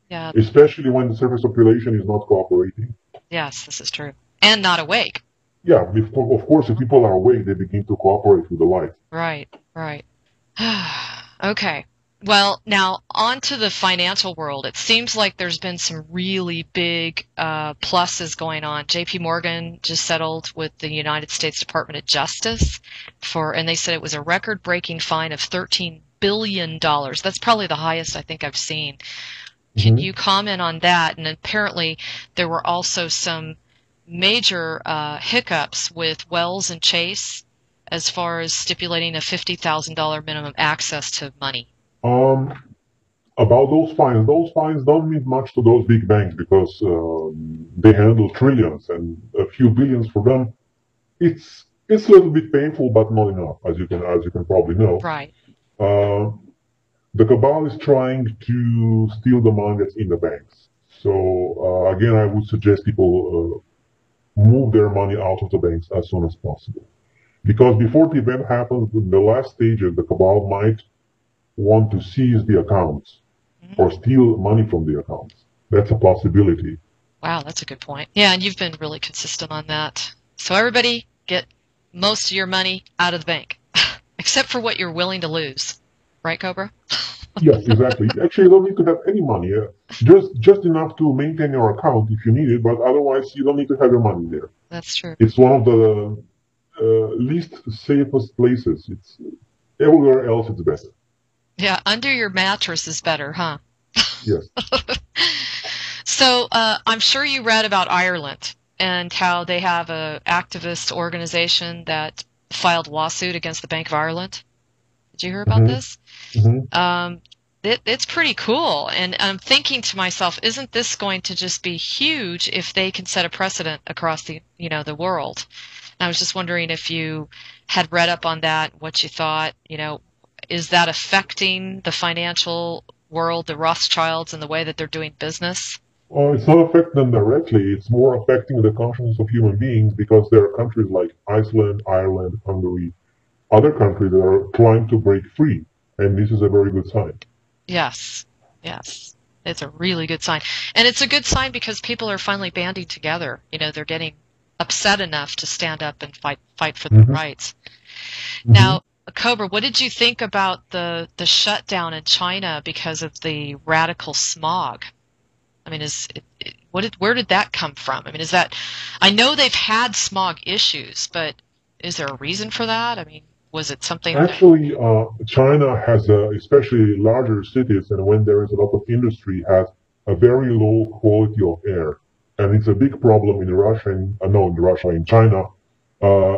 Speaker 1: Yeah.
Speaker 3: Especially when the surface population is not cooperating.
Speaker 1: Yes, this is true. And not awake.
Speaker 3: Yeah, of course, if people are awake, they begin to cooperate with the light.
Speaker 1: Right. Okay. Well, now, on to the financial world. It seems like there's been some really big pluses going on. J.P. Morgan just settled with the United States Department of Justice and they said it was a record-breaking fine of $13 billion. That's probably the highest I think I've seen. Can you comment on that? And apparently there were also some major hiccups with Wells and Chase as far as stipulating a $50,000 minimum access to money?
Speaker 3: About those fines don't mean much to those big banks because they handle trillions, and a few billions for them. It's a little bit painful, but not enough, as you can probably know.
Speaker 1: Right.
Speaker 3: The cabal is trying to steal the money that's in the banks. So again, I would suggest people move their money out of the banks as soon as possible, because before the event happens, the last stages, the cabal might want to seize the accounts or steal money from the accounts. That's a possibility.
Speaker 1: Wow, that's a good point. Yeah, and you've been really consistent on that. So everybody get most of your money out of the bank, except for what you're willing to lose. Right, Cobra?
Speaker 3: Yes, exactly. Actually, you don't need to have any money. Just enough to maintain your account if you need it, but otherwise you don't need to have your money there.
Speaker 1: That's true.
Speaker 3: It's one of the least safest places. It's everywhere else it's better.
Speaker 1: Yeah, under your mattress is better, huh?
Speaker 3: Yes.
Speaker 1: So I'm sure you read about Ireland and how they have an activist organization that filed a lawsuit against the Bank of Ireland. Did you hear about this?
Speaker 3: Mm-hmm.
Speaker 1: It's pretty cool. And I'm thinking to myself, isn't this going to just be huge if they can set a precedent across the world? And I was just wondering if you had read up on that, what you thought, is that affecting the financial world, the Rothschilds, and the way that they're doing business?
Speaker 3: It's not affecting them directly. It's more affecting the consciousness of human beings, because there are countries like Iceland, Ireland, Hungary, other countries that are trying to break free, and this is a very good sign.
Speaker 1: Yes. It's a really good sign. And it's a good sign because people are finally banding together. They're getting upset enough to stand up and fight for their rights. Now, Cobra, what did you think about the shutdown in China because of the radical smog? I mean, where did that come from? I mean, I know they've had smog issues, but is there a reason for that? I mean, was it something?
Speaker 3: Actually, China has, especially larger cities, and when there is a lot of industry, has a very low quality of air, and it's a big problem in in China,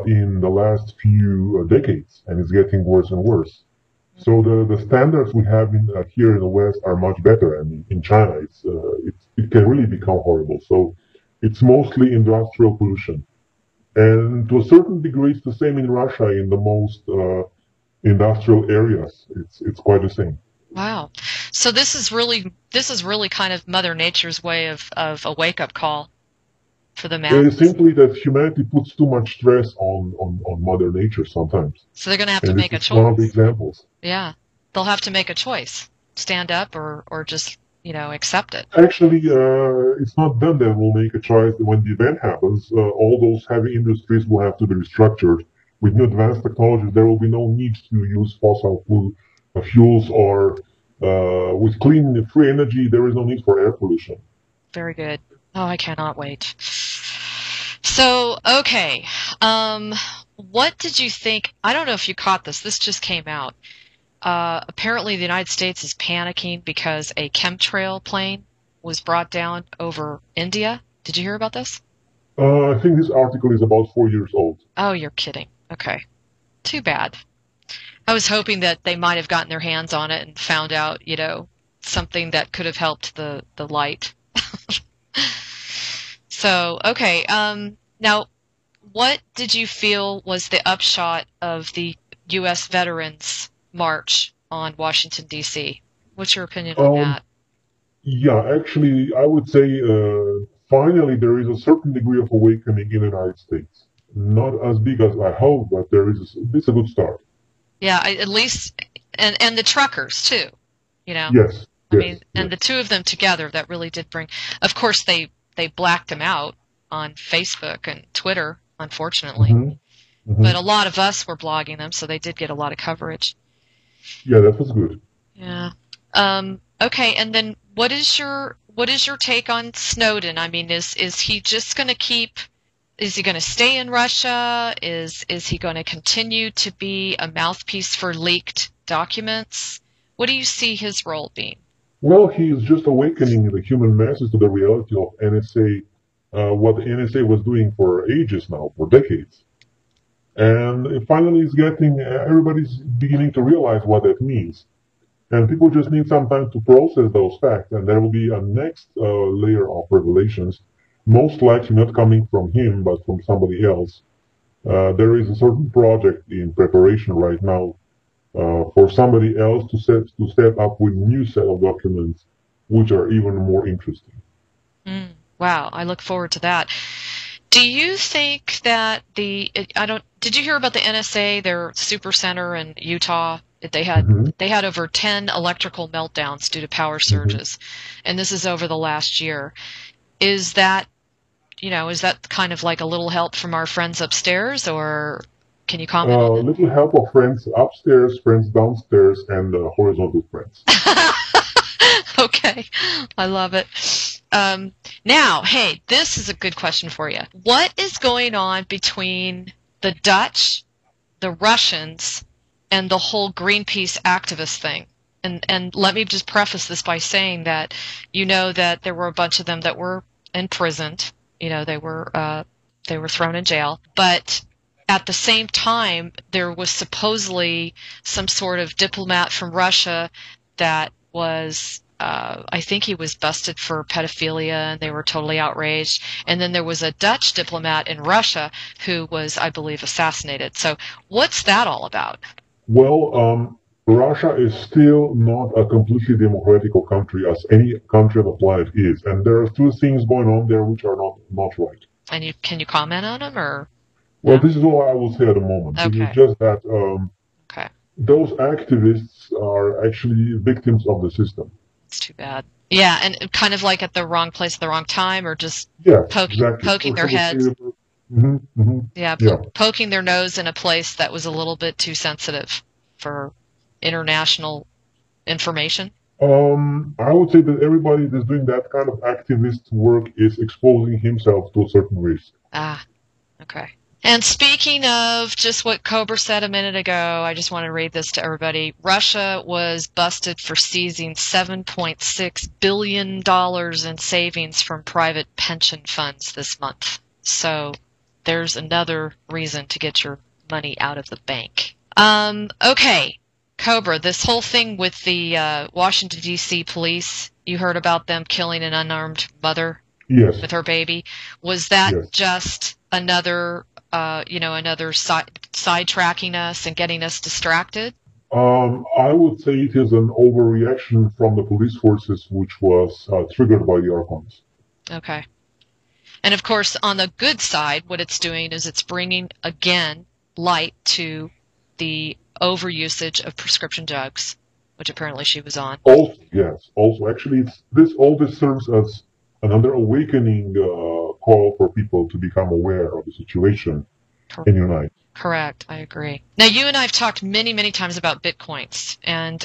Speaker 3: in the last few decades, and it's getting worse and worse. So the standards we have here in the West are much better, and in China it can really become horrible. So it's mostly industrial pollution, and to a certain degree it's the same in Russia in the most industrial areas. It's quite the same.
Speaker 1: Wow. So this is really kind of Mother Nature's way of a wake up call for the masses.
Speaker 3: It is simply that humanity puts too much stress on Mother Nature sometimes.
Speaker 1: So they're going to have to make a choice.
Speaker 3: One of the examples.
Speaker 1: Yeah, they'll have to make a choice: stand up or just accept it.
Speaker 3: Actually, it's not them that will make a choice when the event happens. All those heavy industries will have to be restructured. With new advanced technologies, there will be no need to use fossil fuels, or with clean, free energy, there is no need for air pollution.
Speaker 1: Very good. Oh, I cannot wait. So, okay. What did you think? I don't know if you caught this. This just came out. Apparently, the United States is panicking because a chemtrail plane was brought down over India. Did you hear about this?
Speaker 3: I think this article is about 4 years old.
Speaker 1: Oh, you're kidding. Okay. Too bad. I was hoping that they might have gotten their hands on it and found out, something that could have helped the light. So, okay. Now, what did you feel was the upshot of the U.S. Veterans March on Washington, D.C.? What's your opinion on that?
Speaker 3: Yeah, actually, I would say finally there is a certain degree of awakening in the United States. Not as big as I hope, but it's a good start.
Speaker 1: Yeah, at least, and the truckers too,
Speaker 3: Yes.
Speaker 1: I mean, and the two of them together, that really did bring. Of course, they blacked them out on Facebook and Twitter, unfortunately. But a lot of us were blogging them, so they did get a lot of coverage.
Speaker 3: Yeah, that was good.
Speaker 1: Yeah. Okay, and then what is your take on Snowden? I mean, is he just going to keep? Is he going to stay in Russia? Is he going to continue to be a mouthpiece for leaked documents? What do you see his role being?
Speaker 3: Well, he is just awakening the human masses to the reality of NSA what the NSA was doing for ages now, for decades. And finally, everybody's beginning to realize what that means. And people just need some time to process those facts, and there will be a next layer of revelations, most likely not coming from him, but from somebody else. There is a certain project in preparation right now for somebody else to step up with a new set of documents, which are even more interesting.
Speaker 1: Wow, I look forward to that. Do you think that did you hear about the NSA, their super center in Utah? They had over 10 electrical meltdowns due to power surges, and this is over the last year. Is that kind of like a little help from our friends upstairs, or can you comment on that?
Speaker 3: Little help of friends upstairs, friends downstairs, and horizontal friends.
Speaker 1: Okay, I love it. Now, hey, this is a good question for you. What is going on between the Dutch, the Russians, and the whole Greenpeace activist thing? And let me just preface this by saying that that there were a bunch of them that were imprisoned. They were thrown in jail. But at the same time, there was supposedly some sort of diplomat from Russia that was I think he was busted for pedophilia, and they were totally outraged. And then there was a Dutch diplomat in Russia who was, I believe, assassinated. So what's that all about?
Speaker 3: Well, Russia is still not a completely democratic country, as any country on the planet is. And there are two things going on there which are not right.
Speaker 1: And can you comment on them, or?
Speaker 3: Well, this is all I will say at the moment.
Speaker 1: Okay.
Speaker 3: It's just that those activists are actually victims of the system.
Speaker 1: It's too bad. Yeah, and kind of like at the wrong place at the wrong time, or just poking their heads. Poking their nose in a place that was a little bit too sensitive for international information.
Speaker 3: I would say that everybody that's doing that kind of activist work is exposing himself to a certain risk.
Speaker 1: Okay. And speaking of just what Cobra said a minute ago, I just want to read this to everybody. Russia was busted for seizing $7.6 billion in savings from private pension funds this month. So there's another reason to get your money out of the bank. Okay, Cobra, this whole thing with the Washington, D.C. police, you heard about them killing an unarmed mother with her baby. Was that just another... another sidetracking us and getting us distracted?
Speaker 3: I would say it is an overreaction from the police forces, which was triggered by the Archons.
Speaker 1: Okay. And of course, on the good side, what it's doing is it's bringing, again, light to the overusage of prescription drugs, which apparently she was on.
Speaker 3: Also, yes. Also, actually, all this serves as another awakening call for people to become aware of the situation and unite.
Speaker 1: Correct. I agree. Now, you and I have talked many, many times about Bitcoins, and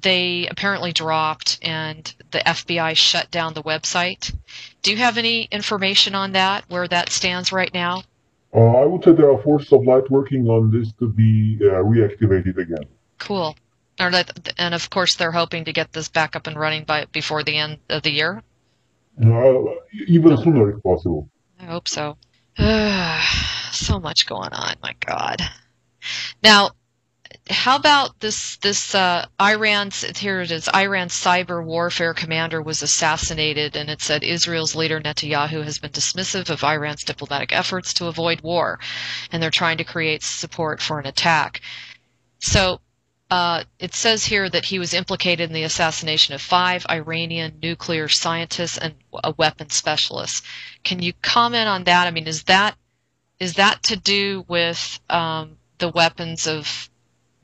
Speaker 1: they apparently dropped, and the FBI shut down the website. Do you have any information on that, where that stands right now?
Speaker 3: I would say there are forces of light working on this to be reactivated again.
Speaker 1: Cool. And of course, they're hoping to get this back up and running before the end of the year?
Speaker 3: Even sooner if possible.
Speaker 1: I hope so. So much going on, my God. Now, how about this Iran's cyber warfare commander was assassinated, and it said Israel's leader Netanyahu has been dismissive of Iran's diplomatic efforts to avoid war, and they're trying to create support for an attack. So it says here that he was implicated in the assassination of 5 Iranian nuclear scientists and a weapons specialist. Can you comment on that? I mean, is that to do with the weapons of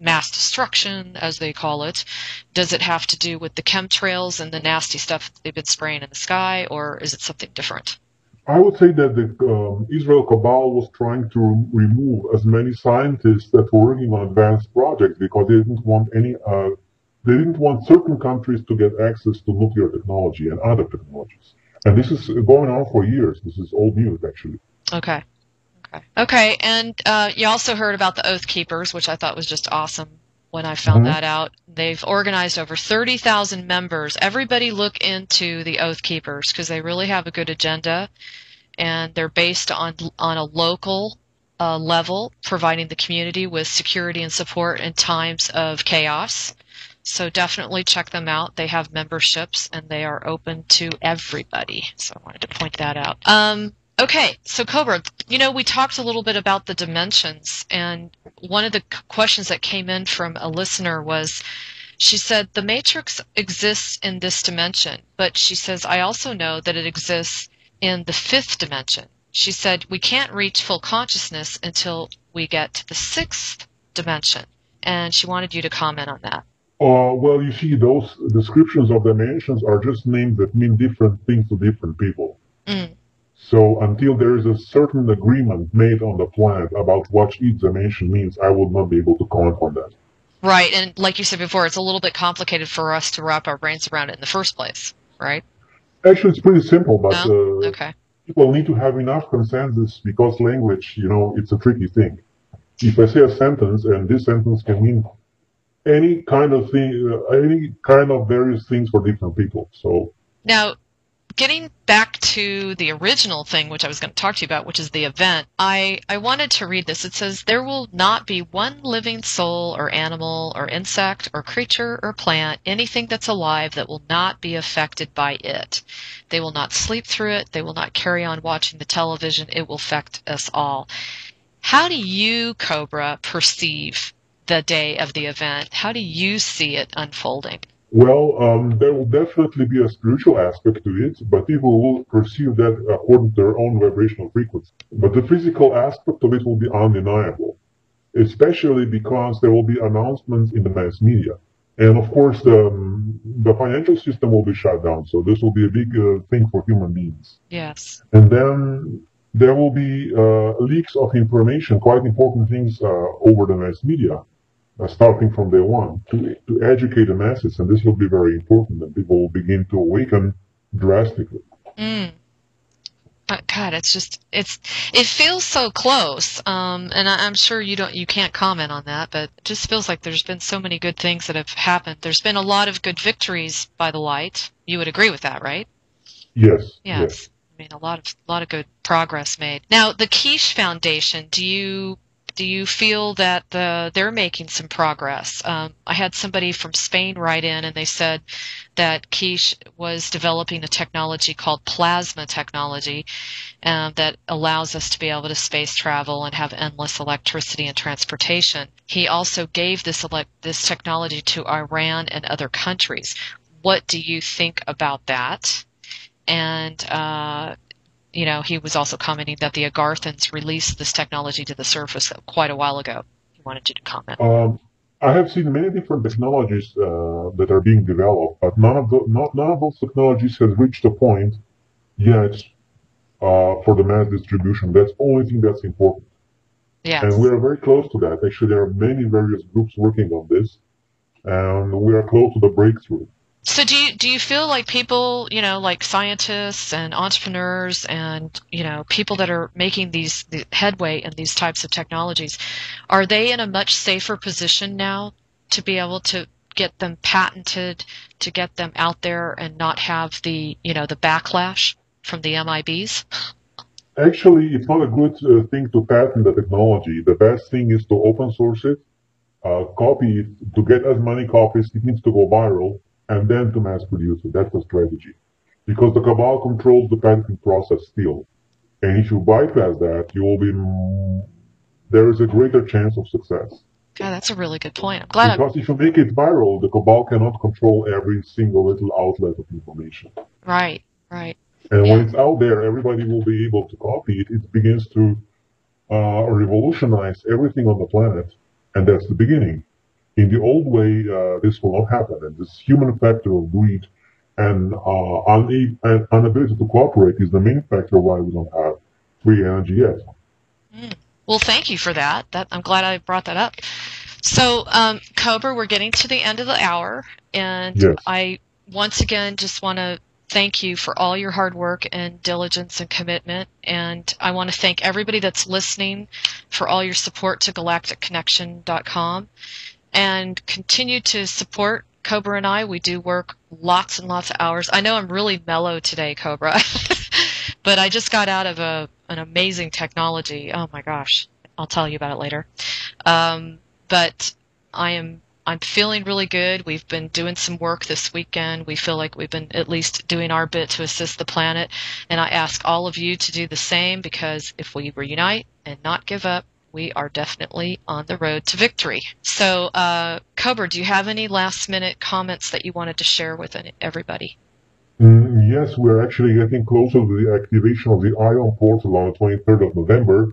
Speaker 1: mass destruction, as they call it? Does it have to do with the chemtrails and the nasty stuff that they've been spraying in the sky, or is it something different?
Speaker 3: I would say that the Israel cabal was trying to remove as many scientists that were working on advanced projects because they didn't want certain countries to get access to nuclear technology and other technologies. And this is going on for years. This is old news, actually. Okay, and you also heard about the Oath Keepers, which I thought was just awesome.
Speaker 1: when I found that out. They've organized over 30,000 members. Everybody look into the Oath Keepers because they really have a good agenda, and they're based on a local level, providing the community with security and support in times of chaos. So definitely check them out. They have memberships, and they are open to everybody. So I wanted to point that out. Okay, so Cobra, we talked a little bit about the dimensions, and one of the questions that came in from a listener was, she said, the matrix exists in this dimension, but she says, I also know that it exists in the fifth dimension. She said, we can't reach full consciousness until we get to the sixth dimension, and she wanted you to comment on that.
Speaker 3: Well, you see, those descriptions of dimensions are just names that mean different things to different people. So until there is a certain agreement made on the planet about what each dimension means, I would not be able to comment on that.
Speaker 1: Right, and like you said before, it's a little bit complicated for us to wrap our brains around it in the first place, right?
Speaker 3: Actually, it's pretty simple, but
Speaker 1: okay.
Speaker 3: People need to have enough consensus because language, it's a tricky thing. If I say a sentence, and this sentence can mean any kind of thing, any kind of various things for different people. So
Speaker 1: now, getting back to the original thing, which I was going to talk to you about, which is the event, I wanted to read this. It says, there will not be one living soul or animal or insect or creature or plant, anything that's alive that will not be affected by it. They will not sleep through it. They will not carry on watching the television. It will affect us all. How do you, Cobra, perceive the day of the event? How do you see it unfolding?
Speaker 3: Well, there will definitely be a spiritual aspect to it, but people will perceive that according to their own vibrational frequency. But the physical aspect of it will be undeniable, especially because there will be announcements in the mass media. And of course, the financial system will be shut down, so this will be a big thing for human beings.
Speaker 1: Yes.
Speaker 3: And then there will be leaks of information, quite important things over the mass media. Starting from day one, to educate the masses, and this will be very important, and people will begin to awaken drastically.
Speaker 1: But God, it feels so close, and I'm sure you can't comment on that, but it just feels like there's been so many good things that have happened. There's been a lot of good victories by the light. You would agree with that, right?
Speaker 3: Yes.
Speaker 1: Yes. I mean, a lot of good progress made. Now, the Quiche Foundation, do you feel that they're making some progress? I had somebody from Spain write in, and they said that Quiche was developing a technology called plasma technology that allows us to be able to space travel and have endless electricity and transportation. He also gave this technology to Iran and other countries. What do you think about that? And he was also commenting that the Agarthans released this technology to the surface quite a while ago. He wanted you to comment.
Speaker 3: I have seen many different technologies that are being developed, but none of those technologies has reached a point yet for the mass distribution. That's the only thing that's important.
Speaker 1: Yes.
Speaker 3: And we are very close to that. Actually, there are many various groups working on this, and we are close to the breakthrough.
Speaker 1: So do you feel like people, like scientists and entrepreneurs and, people that are making the headway in these types of technologies, are they in a much safer position now to be able to get them patented, to get them out there and not have the backlash from the MIBs?
Speaker 3: Actually, it's not a good thing to patent the technology. The best thing is to open source it, copy it. To get as many copies, it needs to go viral, and then to mass produce it. That's the strategy. Because the cabal controls the patenting process still. And if you bypass that, there is a greater chance of success.
Speaker 1: God, that's a really good point. I'm glad.
Speaker 3: Because if you make it viral, the cabal cannot control every single little outlet of information.
Speaker 1: Right.
Speaker 3: And when it's out there, everybody will be able to copy it. It begins to revolutionize everything on the planet, and that's the beginning. In the old way, this will not happen, and this human factor of greed and inability to cooperate is the main factor why we don't have free energy yet.
Speaker 1: Well, thank you for that. I'm glad I brought that up. So, Cobra, we're getting to the end of the hour, and
Speaker 3: yes.
Speaker 1: I once again just want to thank you for all your hard work and diligence and commitment, and I want to thank everybody that's listening for all your support to galacticconnection.com. and continue to support Cobra and I. We do work lots and lots of hours. I know I'm really mellow today, Cobra, but I just got out of an amazing technology. Oh my gosh. I'll tell you about it later. But I'm feeling really good. We've been doing some work this weekend. We feel like we've been at least doing our bit to assist the planet. And I ask all of you to do the same, because if we reunite and not give up, we are definitely on the road to victory. So, Cobra, do you have any last-minute comments that you wanted to share with everybody?
Speaker 3: Yes, we're actually getting closer to the activation of the ION portal on the 23rd of November.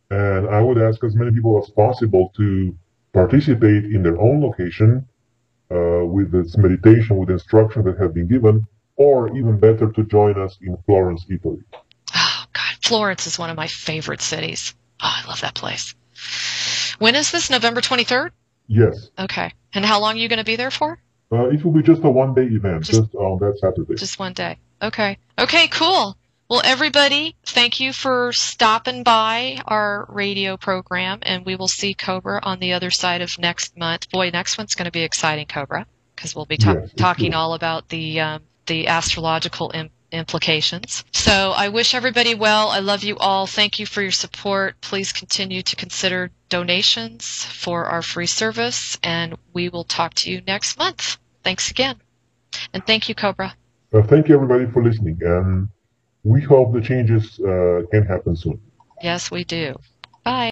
Speaker 3: And I would ask as many people as possible to participate in their own location with this meditation, with instructions that have been given, or even better, to join us in Florence, Italy.
Speaker 1: Oh, God. Florence is one of my favorite cities. Oh, I love that place. When is this? November 23rd?
Speaker 3: Yes.
Speaker 1: Okay. And how long are you going to be there for?
Speaker 3: It will be just a one-day event, just on that Saturday.
Speaker 1: Just one day. Okay. Okay, cool. Well, everybody, thank you for stopping by our radio program, and we will see Cobra on the other side of next month. Boy, next one's going to be exciting, Cobra, because we'll be talking all about the astrological implications. So I wish everybody well. I love you all. Thank you for your support. Please continue to consider donations for our free service, and we will talk to you next month. Thanks again. And thank you, Cobra.
Speaker 3: Thank you, everybody, for listening, and we hope the changes can happen soon.
Speaker 1: Yes, we do. Bye.